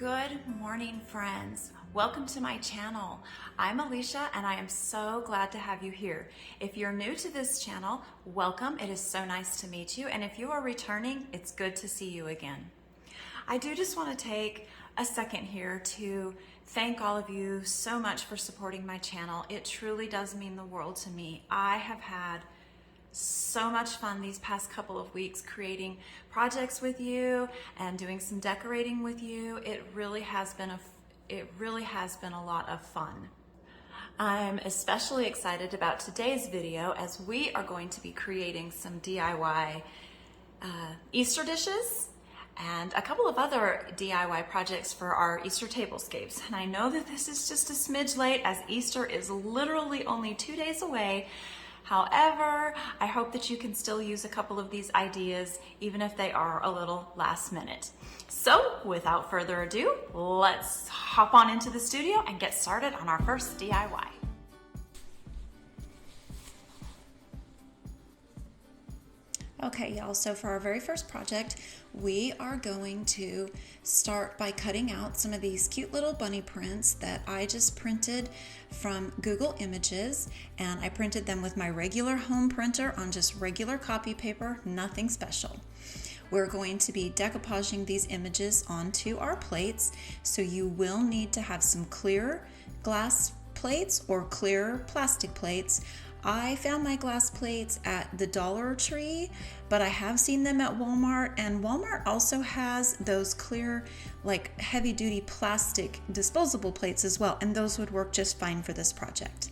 Good morning, friends. Welcome to my channel. I'm Alicia and I am so glad to have you here. If you're new to this channel, welcome. It is so nice to meet you. And if you are returning, it's good to see you again. I do just want to take a second here to thank all of you so much for supporting my channel. It truly does mean the world to me. I have had so much fun these past couple of weeks creating projects with you and doing some decorating with you. It really has been a lot of fun. I'm especially excited about today's video as we are going to be creating some DIY Easter dishes and a couple of other DIY projects for our Easter tablescapes. And I know that this is just a smidge late as Easter is literally only 2 days away. However, I hope that you can still use a couple of these ideas, even if they are a little last minute. So without further ado, let's hop on into the studio and get started on our first DIY. Okay, y'all, so for our very first project, we are going to start by cutting out some of these cute little bunny prints that I just printed from Google Images, and I printed them with my regular home printer on just regular copy paper, nothing special. We're going to be decoupaging these images onto our plates, so you will need to have some clear glass plates or clear plastic plates. I found my glass plates at the Dollar Tree, but I have seen them at Walmart, and Walmart also has those clear, like heavy-duty plastic disposable plates as well, and those would work just fine for this project.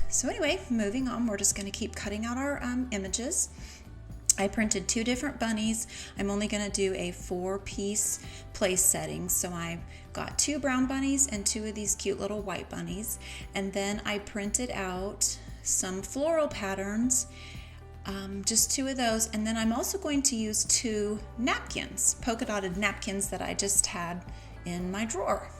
So anyway, moving on, we're just going to keep cutting out our images. I printed 2 different bunnies. I'm only going to do a 4-piece place setting. So I've got 2 brown bunnies and 2 of these cute little white bunnies. And then I printed out some floral patterns, just 2 of those. And then I'm also going to use 2 napkins, polka dotted napkins that I just had in my drawer.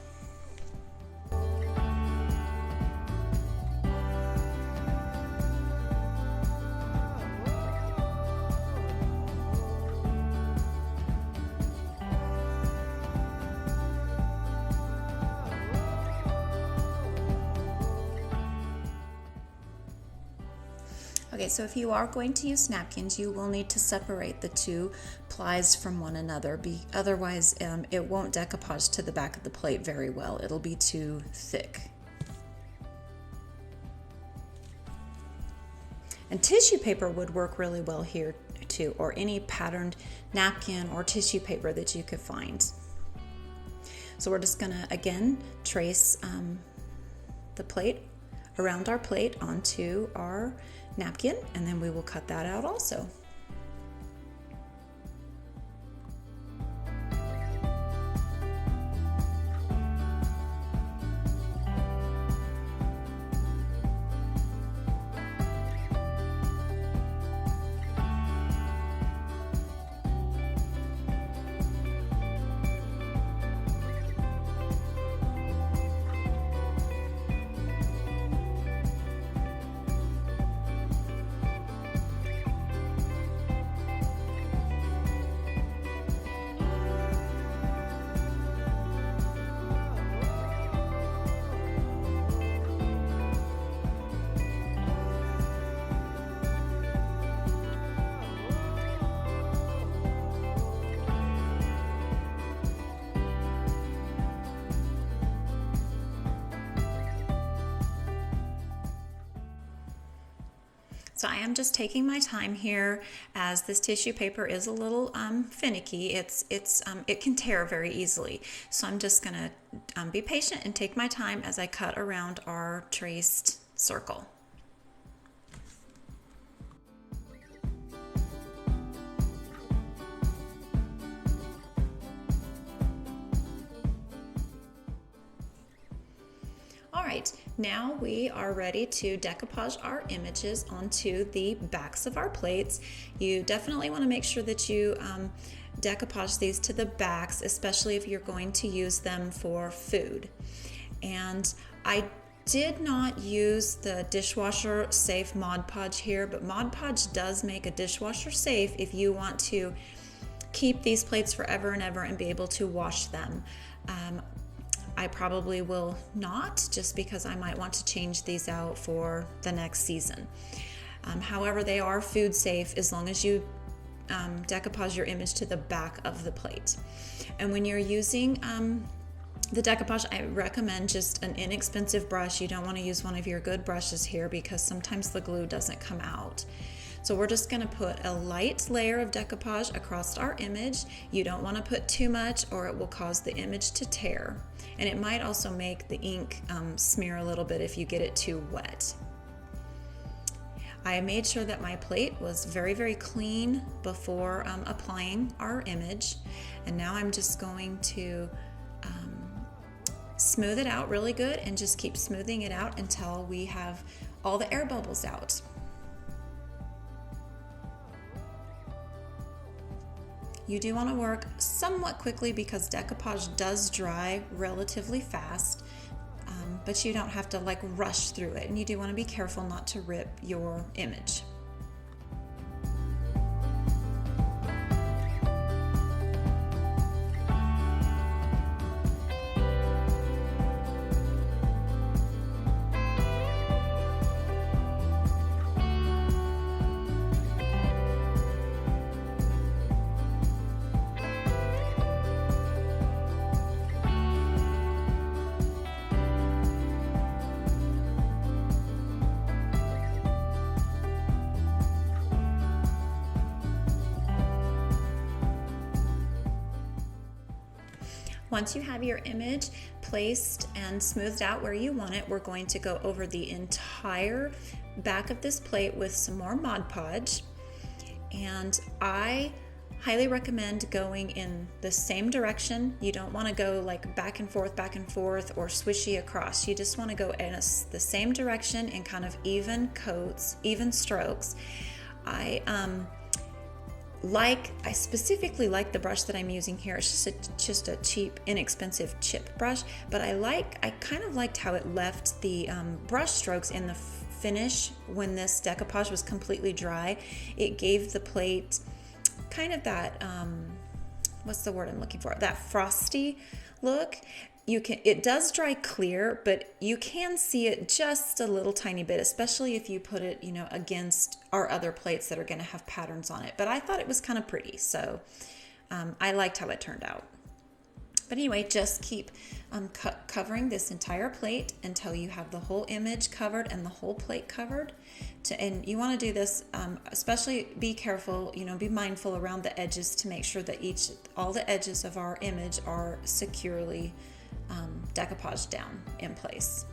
Okay, so if you are going to use napkins, you will need to separate the 2 plies from one another. Otherwise, it won't decoupage to the back of the plate very well. It'll be too thick. And tissue paper would work really well here too, or any patterned napkin or tissue paper that you could find. So we're just gonna, again, trace the plate around our plate onto our napkin, and then we will cut that out also. So I am just taking my time here as this tissue paper is a little finicky. It can tear very easily. So I'm just gonna be patient and take my time as I cut around our traced circle. All right, now we are ready to decoupage our images onto the backs of our plates. You definitely want to make sure that you decoupage these to the backs, especially if you're going to use them for food. And I did not use the dishwasher safe Mod Podge here, but Mod Podge does make a dishwasher safe if you want to keep these plates forever and ever and be able to wash them. I probably will not, just because I might want to change these out for the next season. However, they are food safe as long as you decoupage your image to the back of the plate. And when you're using the decoupage, I recommend just an inexpensive brush. You don't want to use one of your good brushes here because sometimes the glue doesn't come out. So we're just going to put a light layer of decoupage across our image. You don't want to put too much or it will cause the image to tear. And it might also make the ink smear a little bit if you get it too wet. I made sure that my plate was very, very clean before applying our image. And now I'm just going to smooth it out really good and just keep smoothing it out until we have all the air bubbles out. You do want to work somewhat quickly because decoupage does dry relatively fast, but you don't have to like rush through it, and you do want to be careful not to rip your image. Once you have your image placed and smoothed out where you want it, we're going to go over the entire back of this plate with some more Mod Podge. And I highly recommend going in the same direction. You don't want to go like back and forth, or swishy across. You just want to go in the same direction in kind of even coats, even strokes. I specifically like the brush that I'm using here. It's just a cheap, inexpensive chip brush, but I kind of liked how it left the brush strokes in the finish when this decoupage was completely dry. It gave the plate kind of that, what's the word I'm looking for? That frosty look. It does dry clear, but you can see it just a little tiny bit, especially if you put it, against our other plates that are going to have patterns on it. But I thought it was kind of pretty, so I liked how it turned out. But anyway, just keep covering this entire plate until you have the whole image covered and the whole plate covered. And you want to do this, especially be careful, be mindful around the edges to make sure that all the edges of our image are securely decoupaged down in place.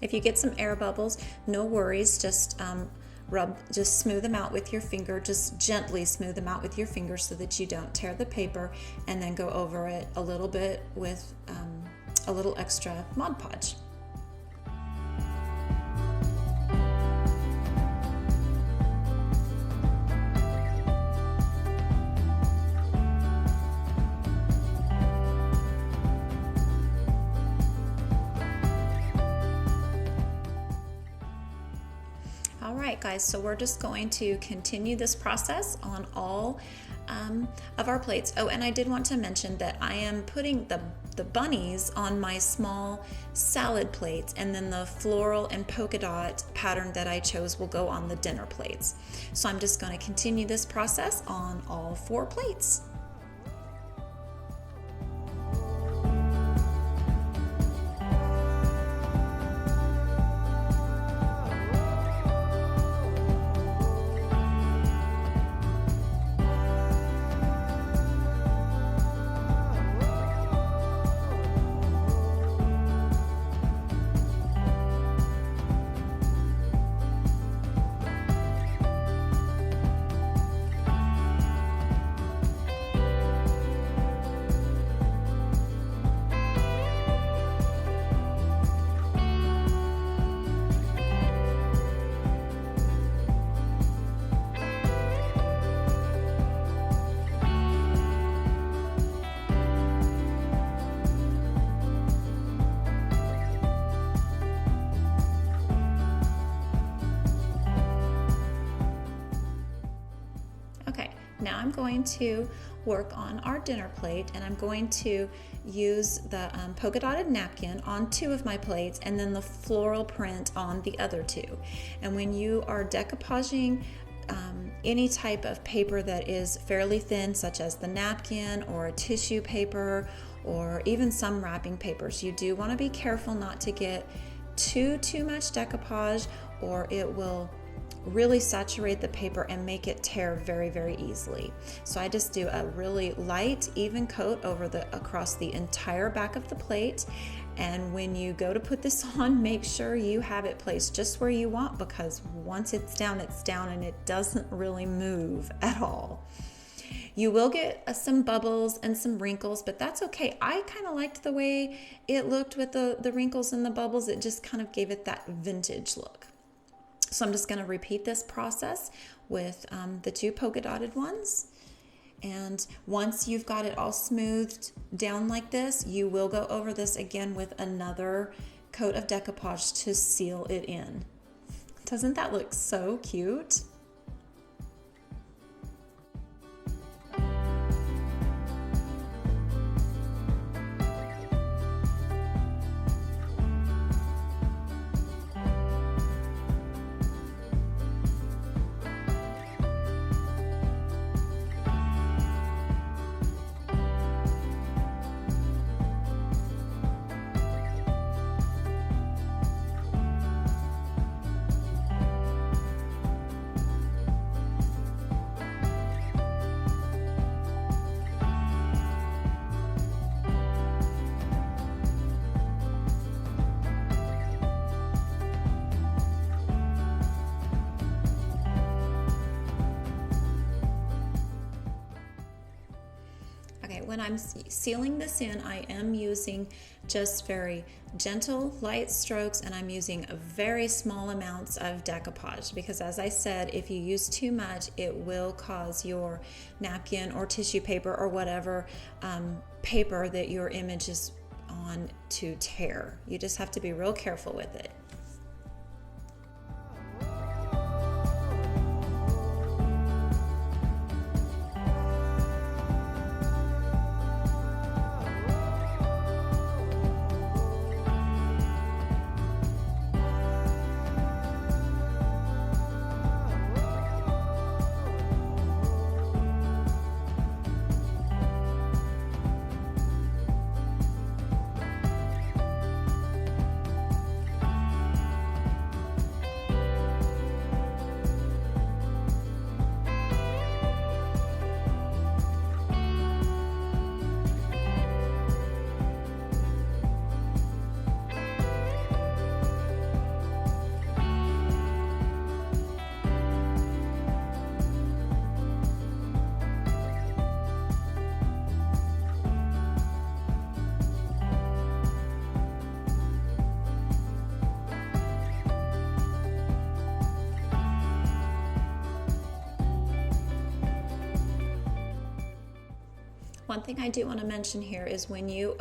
If you get some air bubbles, no worries, just smooth them out with your finger, just gently smooth them out with your finger so that you don't tear the paper, and then go over it a little bit with a little extra Mod Podge. Alright guys, so we're just going to continue this process on all of our plates. Oh, and I did want to mention that I am putting the bunnies on my small salad plates, and then the floral and polka dot pattern that I chose will go on the dinner plates. So I'm just going to continue this process on all 4 plates. now I'm going to work on our dinner plate, and I'm going to use the polka dotted napkin on 2 of my plates and then the floral print on the other 2. And when you are decoupaging any type of paper that is fairly thin, such as the napkin or a tissue paper or even some wrapping papers, you do want to be careful not to get too much decoupage, or it will really saturate the paper and make it tear very easily. So I just do a really light, even coat across the entire back of the plate. And when you go to put this on, make sure you have it placed just where you want, because once it's down and it doesn't really move at all. You will get some bubbles and some wrinkles, but that's okay. I kind of liked the way it looked with the wrinkles and the bubbles. It just kind of gave it that vintage look. So I'm just going to repeat this process with the 2 polka dotted ones. And once you've got it all smoothed down like this, you will go over this again with another coat of decoupage to seal it in. Doesn't that look so cute? When I'm sealing this in, I am using just very gentle, light strokes, and I'm using very small amounts of decoupage, because as I said, if you use too much, it will cause your napkin or tissue paper or whatever paper that your image is on to tear. You just have to be real careful with it. One thing I do want to mention here is when you,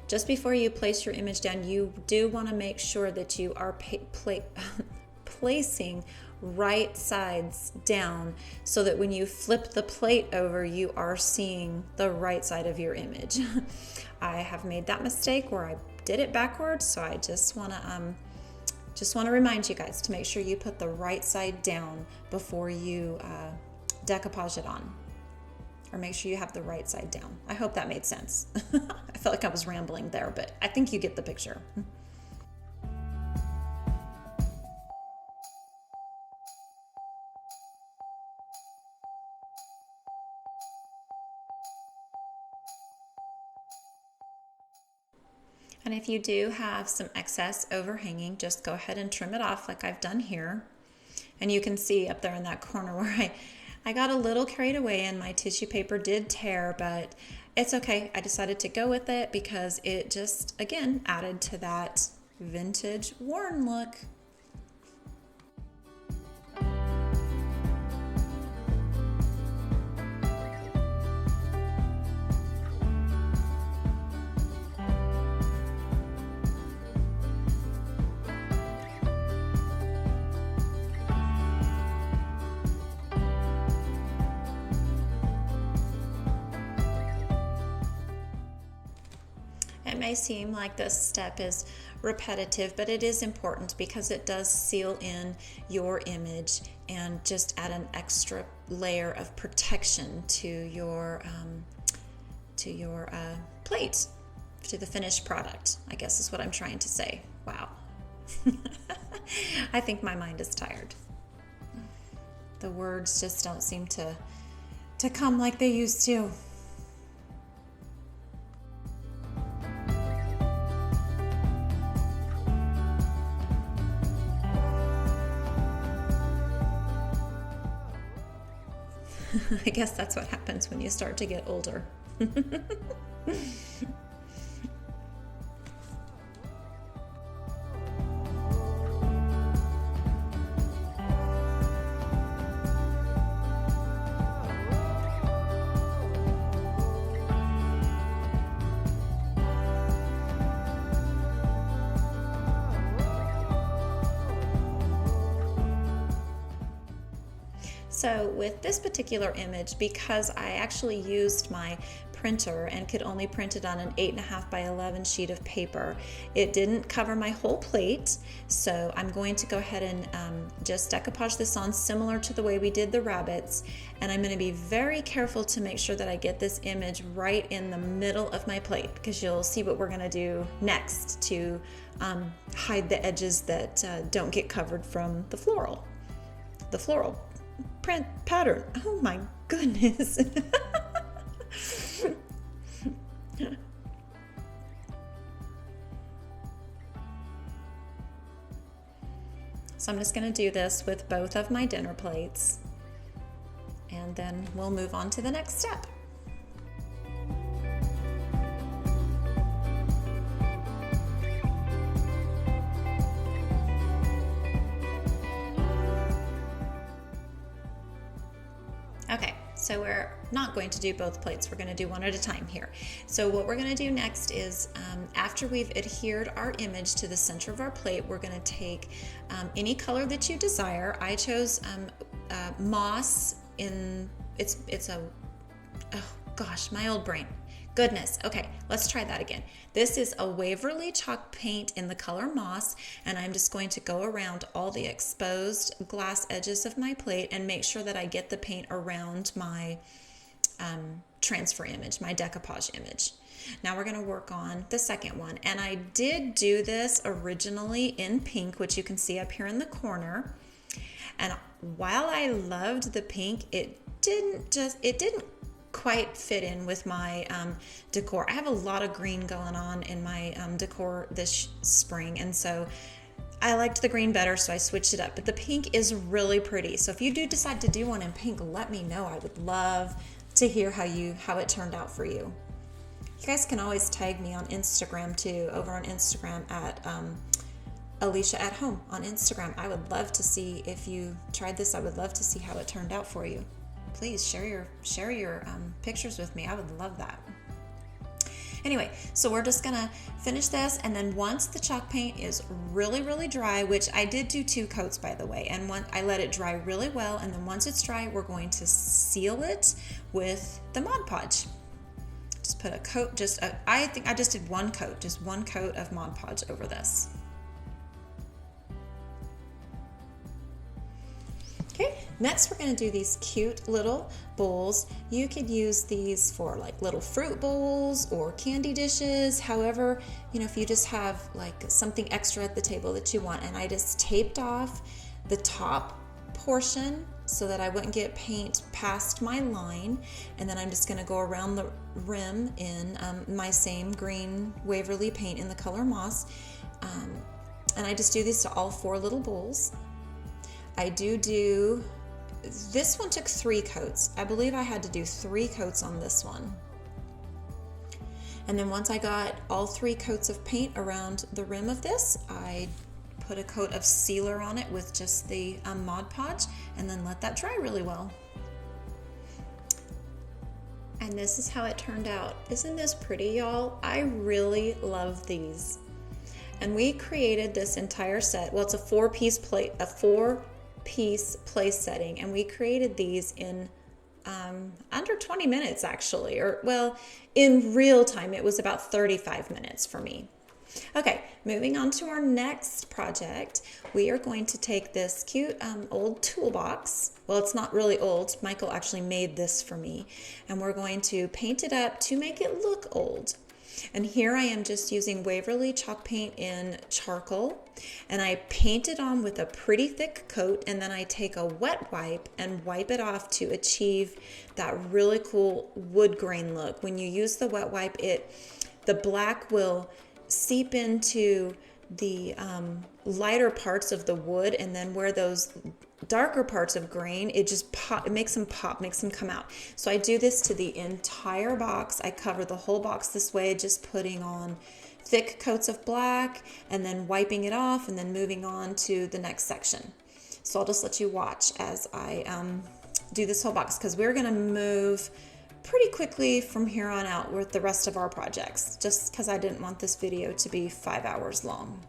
just before you place your image down, you do want to make sure that you are placing right sides down so that when you flip the plate over, you are seeing the right side of your image. I have made that mistake where I did it backwards, so I just want to remind you guys to make sure you put the right side down before you decoupage it on. Or make sure you have the right side down. I hope that made sense. I felt like I was rambling there, but I think you get the picture. And if you do have some excess overhanging, just go ahead and trim it off like I've done here. And you can see up there in that corner where I got a little carried away and my tissue paper did tear, but it's okay. I decided to go with it because it just, again, added to that vintage worn look. may seem like this step is repetitive, but it is important because it does seal in your image and just add an extra layer of protection to your plate, to the finished product, I guess is what I'm trying to say. Wow. I think my mind is tired. The words just don't seem to come like they used to. I guess that's what happens when you start to get older. So with this particular image, because I actually used my printer and could only print it on an 8.5 by 11 sheet of paper, it didn't cover my whole plate. So I'm going to go ahead and just decoupage this on similar to the way we did the rabbits. And I'm going to be very careful to make sure that I get this image right in the middle of my plate, because you'll see what we're going to do next to hide the edges that don't get covered from the floral print pattern. Oh my goodness. So I'm just going to do this with both of my dinner plates, and then we'll move on to the next step. Okay, so we're not going to do both plates. We're going to do one at a time here. So what we're going to do next is after we've adhered our image to the center of our plate, we're going to take any color that you desire. I chose moss oh gosh, my old brain. Goodness. Okay, let's try that again. This is a Waverly chalk paint in the color moss, and I'm just going to go around all the exposed glass edges of my plate and make sure that I get the paint around my transfer image, my decoupage image. Now we're going to work on the second one, and I did do this originally in pink, which you can see up here in the corner. And while I loved the pink, it didn't quite fit in with my decor. I have a lot of green going on in my decor this spring, and so I liked the green better, so I switched it up. But the pink is really pretty. So if you do decide to do one in pink, let me know. I would love to hear how it turned out for you. You guys can always tag me on Instagram too, over on Instagram at Alicia at Home on Instagram. I would love to see if you tried this. I would love to see how it turned out for you. Please share your pictures with me. I would love that. Anyway, so we're just gonna finish this, and then once the chalk paint is really, really dry, which I did do 2 coats by the way, and I let it dry really well, and then once it's dry, we're going to seal it with the Mod Podge. Just put a coat, I think I just did 1 coat, just 1 coat of Mod Podge over this. Okay, next we're going to do these cute little bowls. You could use these for like little fruit bowls or candy dishes, however, if you just have like something extra at the table that you want. And I just taped off the top portion so that I wouldn't get paint past my line, and then I'm just going to go around the rim in my same green Waverly paint in the color moss, and I just do these to all 4 little bowls. I do this one took 3 coats. I believe I had to do 3 coats on this one. And then once I got all 3 coats of paint around the rim of this, I put a coat of sealer on it with just the Mod Podge, and then let that dry really well. And this is how it turned out. Isn't this pretty, y'all? I really love these. And we created this entire set. Well, it's a 4-piece plate, a 4-piece place setting, and we created these in under 20 minutes actually, or well, in real time, it was about 35 minutes for me. Okay, moving on to our next project, we are going to take this cute old toolbox. Well, it's not really old. Michael actually made this for me, and we're going to paint it up to make it look old. And here I am just using Waverly chalk paint in charcoal, and I paint it on with a pretty thick coat, and then I take a wet wipe and wipe it off to achieve that really cool wood grain look. When you use the wet wipe, the black will seep into the lighter parts of the wood, and then where those darker parts of grain, it just it makes them pop, makes them come out. So I do this to the entire box. I cover the whole box this way, just putting on thick coats of black and then wiping it off and then moving on to the next section. So I'll just let you watch as I do this whole box, because we're going to move pretty quickly from here on out with the rest of our projects, just because I didn't want this video to be 5 hours long.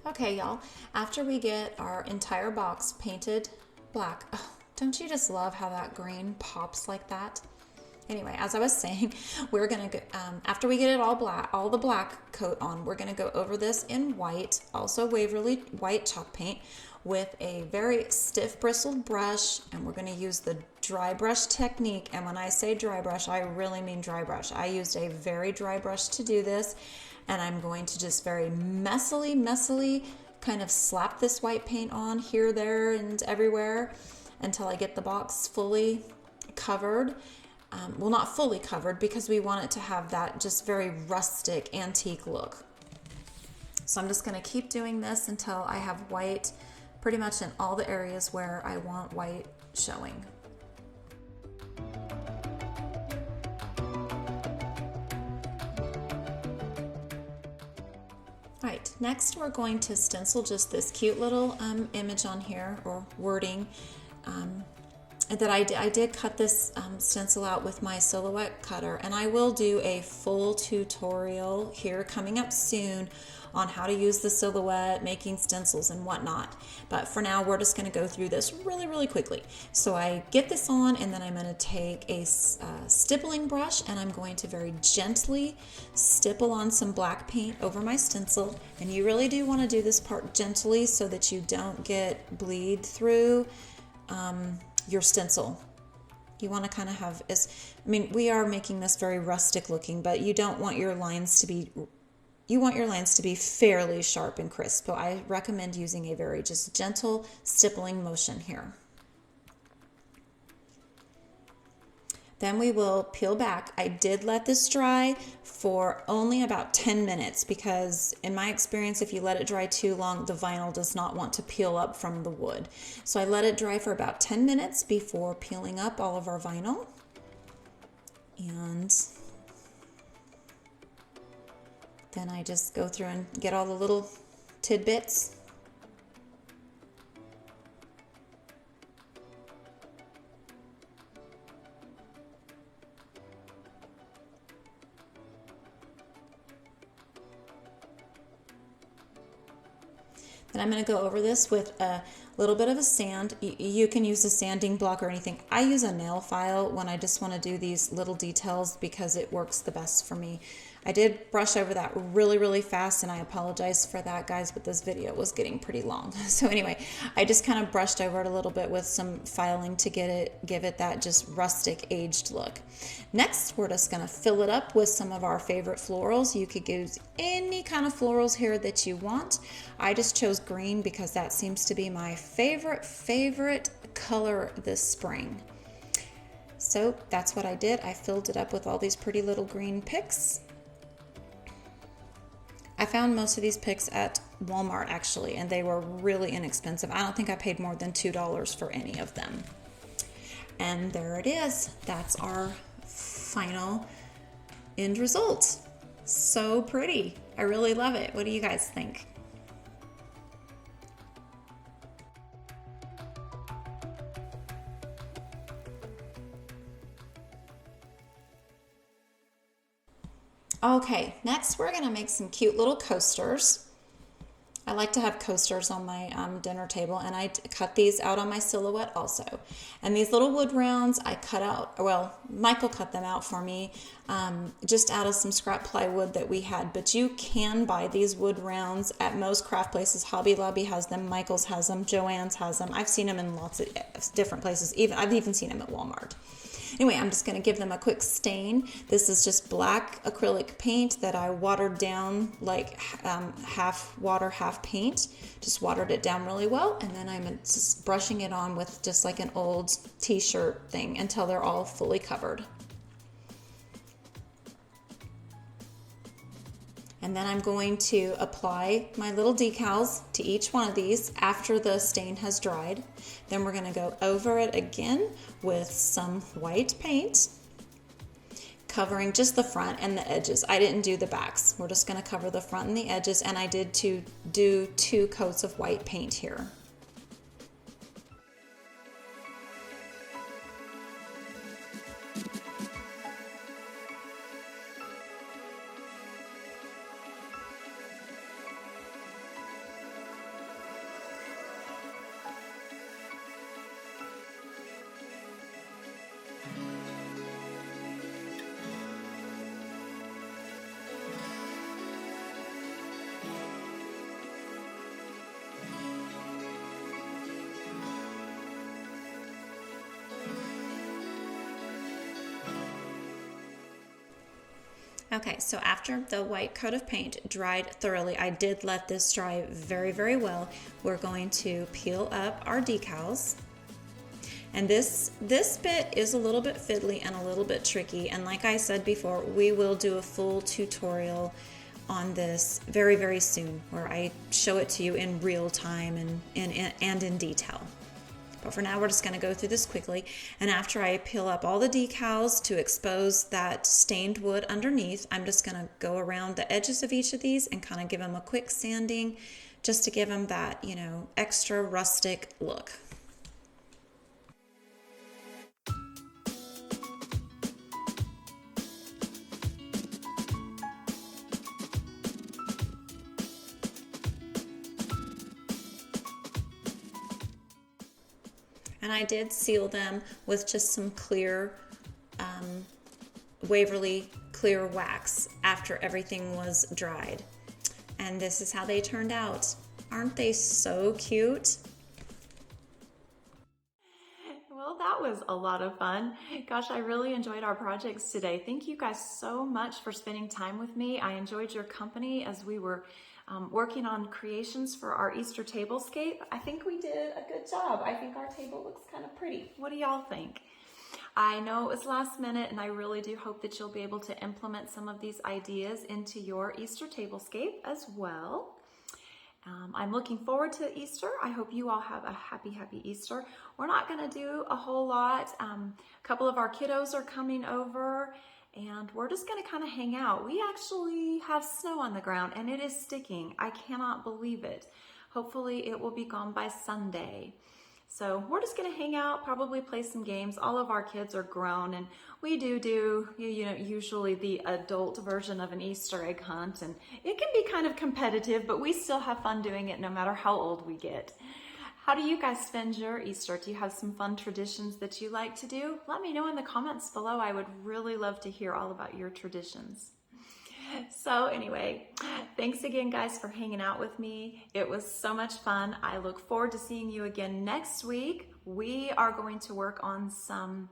Okay, y'all, after we get our entire box painted black, oh, don't you just love how that green pops like that? Anyway, as I was saying, we're gonna go, after we get it all black, all the black coat on, we're gonna go over this in white, also Waverly white chalk paint, with a very stiff bristled brush, and we're gonna use the dry brush technique. And when I say dry brush, I really mean dry brush. I used a very dry brush to do this, and I'm going to just very messily kind of slap this white paint on here, there, and everywhere until I get the box fully covered. Well, not fully covered, because we want it to have that just very rustic, antique look. So I'm just going to keep doing this until I have white pretty much in all the areas where I want white showing. All right, next we're going to stencil just this cute little image on here, or wording. That I did cut this stencil out with my silhouette cutter, and I will do a full tutorial here coming up soon on how to use the silhouette, making stencils and whatnot. But for now, we're just going to go through this really quickly. So I get this on, and then I'm going to take a stippling brush, and I'm going to very gently stipple on some black paint over my stencil. And you really do want to do this part gently so that you don't get bleed through your stencil. You want to kind of have, we are making this very rustic looking, but you don't want your lines to be, you want your lines to be fairly sharp and crisp. So I recommend using a very just gentle stippling motion here. Then we will peel back. I did let this dry for only about 10 minutes because in my experience, if you let it dry too long, the vinyl does not want to peel up from the wood. So I let it dry for about 10 minutes before peeling up all of our vinyl. And then I just go through and get all the little tidbits. Then I'm going to go over this with a little bit of a sand. You can use a sanding block or anything. I use a nail file when I just want to do these little details because it works the best for me. I did brush over that really, really fast, and I apologize for that, guys, but this video was getting pretty long. So anyway, I just kind of brushed over it a little bit with some filing to give it that just rustic, aged look. Next, we're just going to fill it up with some of our favorite florals. You could use any kind of florals here that you want. I just chose green because that seems to be my favorite color this spring. So that's what I did. I filled it up with all these pretty little green picks. I found most of these picks at Walmart actually, and they were really inexpensive. I don't think I paid more than $2 for any of them. And there it is. That's our final end result. So pretty. I really love it. What do you guys think? Okay, next we're going to make some cute little coasters. I like to have coasters on my dinner table, and I cut these out on my silhouette also. And these little wood rounds I cut out, well, Michael cut them out for me, just out of some scrap plywood that we had. But you can buy these wood rounds at most craft places. Hobby Lobby has them, Michael's has them, Joann's has them. I've seen them in lots of different places. I've even seen them at Walmart. Anyway, I'm just going to give them a quick stain. This is just black acrylic paint that I watered down, like half water, half paint. Just watered it down really well, and then I'm just brushing it on with just like an old t-shirt thing until they're all fully covered. And then I'm going to apply my little decals to each one of these after the stain has dried. Then we're going to go over it again with some white paint, covering just the front and the edges. I didn't do the backs. We're just going to cover the front and the edges, and I did do 2 coats of white paint here. Okay, so after the white coat of paint dried thoroughly, I did let this dry very, very well. We're going to peel up our decals. And this bit is a little bit fiddly and a little bit tricky. And like I said before, we will do a full tutorial on this very, very soon, where I show it to you in real time and in detail. But for now, we're just going to go through this quickly. And after I peel up all the decals to expose that stained wood underneath, I'm just going to go around the edges of each of these and kind of give them a quick sanding just to give them that, you know, extra rustic look. And I did seal them with just some clear, Waverly clear wax after everything was dried. And this is how they turned out. Aren't they so cute? Well, that was a lot of fun. Gosh, I really enjoyed our projects today. Thank you guys so much for spending time with me. I enjoyed your company as we were working on creations for our Easter tablescape. I think we did a good job. I think our table looks kind of pretty. What do y'all think? I know it was last minute, and I really do hope that you'll be able to implement some of these ideas into your Easter tablescape as well. I'm looking forward to Easter. I hope you all have a happy Easter. We're not going to do a whole lot. A couple of our kiddos are coming over, and we're just going to kind of hang out. We actually have snow on the ground, and it is sticking. I cannot believe it. Hopefully it will be gone by Sunday. So we're just going to hang out, probably play some games. All of our kids are grown, and we do usually the adult version of an Easter egg hunt, and it can be kind of competitive, but we still have fun doing it no matter how old we get. How do you guys spend your Easter? Do you have some fun traditions that you like to do? Let me know in the comments below. I would really love to hear all about your traditions. So anyway, thanks again guys for hanging out with me. It was so much fun. I look forward to seeing you again next week. We are going to work on some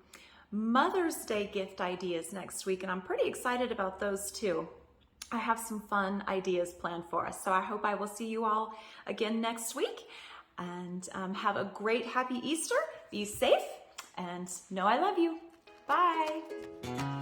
Mother's Day gift ideas next week, and I'm pretty excited about those too. I have some fun ideas planned for us. So I hope I will see you all again next week, and have a great, happy Easter. Be safe and know I love you. Bye.